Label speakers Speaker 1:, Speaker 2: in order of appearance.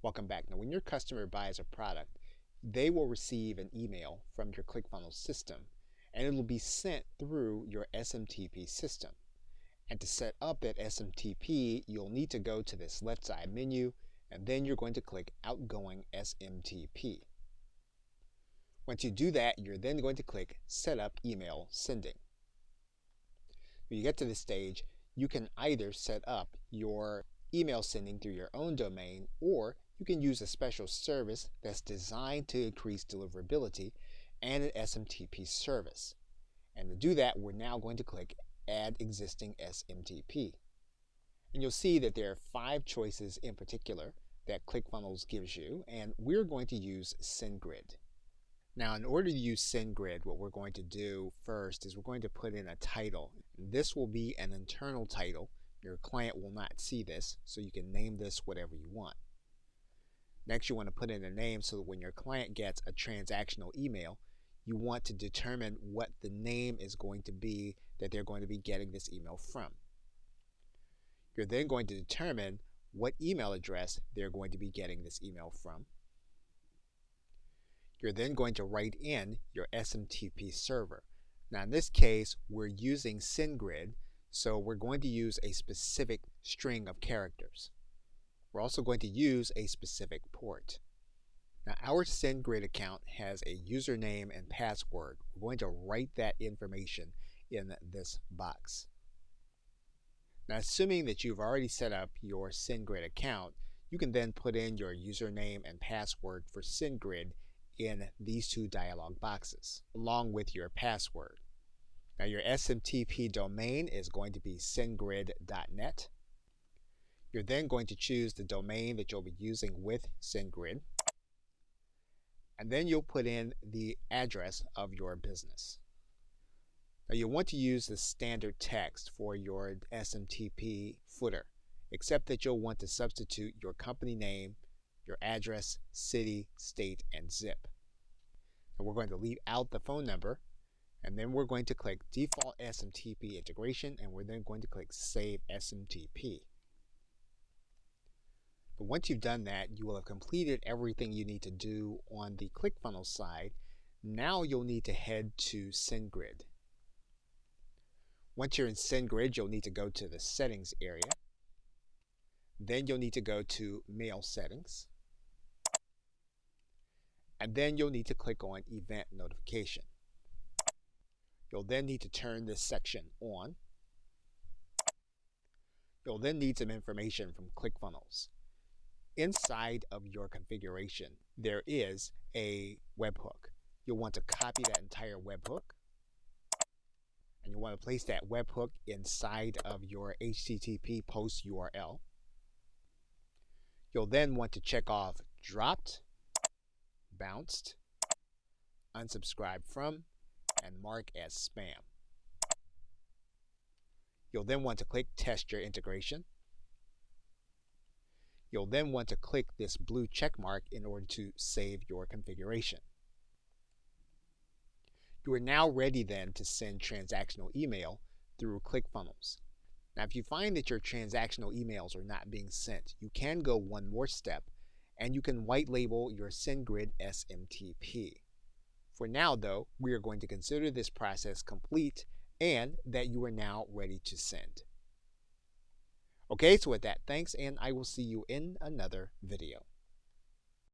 Speaker 1: Welcome back. Now, when your customer buys a product, they will receive an email from your ClickFunnels system, and it will be sent through your SMTP system. And to set up that SMTP, you'll need to go to this left side menu, and then you're going to click Outgoing SMTP. Once you do that, you're then going to click Set up Email Sending. When you get to this stage, you can either set up your email sending through your own domain, or you can use a special service that's designed to increase deliverability and an SMTP service. And to do that, we're now going to click Add Existing SMTP. And you'll see that there are 5 choices in particular that ClickFunnels gives you, and we're going to use SendGrid. Now, in order to use SendGrid, what we're going to do first is we're going to put in a title. This will be an internal title. Your client will not see this, so you can name this whatever you want. Next, you want to put in a name so that when your client gets a transactional email, you want to determine what the name is going to be that they're going to be getting this email from. You're then going to determine what email address they're going to be getting this email from. You're then going to write in your SMTP server. Now, in this case, we're using SendGrid, so we're going to use a specific string of characters. We're also going to use a specific port. Now, our SendGrid account has a username and password. We're going to write that information in this box. Now, assuming that you've already set up your SendGrid account, you can then put in your username and password for SendGrid in these 2 dialog boxes, along with your password. Now, your SMTP domain is going to be sendgrid.net. You're then going to choose the domain that you'll be using with SendGrid, and then you'll put in the address of your business. Now, you'll want to use the standard text for your SMTP footer, except that you'll want to substitute your company name, your address, city, state, and zip. And we're going to leave out the phone number, and then we're going to click Default SMTP Integration, and we're then going to click Save SMTP. But once you've done that, you will have completed everything you need to do on the ClickFunnels side. Now you'll need to head to SendGrid. Once you're in SendGrid, you'll need to go to the Settings area. Then you'll need to go to Mail Settings. And then you'll need to click on Event Notification. You'll then need to turn this section on. You'll then need some information from ClickFunnels. Inside of your configuration, there is a webhook. You'll want to copy that entire webhook, and you'll want to place that webhook inside of your HTTP post URL. You'll then want to check off Dropped, Bounced, Unsubscribed from, and mark as spam. You'll then want to click Test your integration. You'll then want to click this blue check mark in order to save your configuration. You are now ready then to send transactional email through ClickFunnels. Now, if you find that your transactional emails are not being sent, you can go one more step and you can white label your SendGrid SMTP. For now, though, we are going to consider this process complete and that you are now ready to send. Okay, so with that, thanks, and I will see you in another video.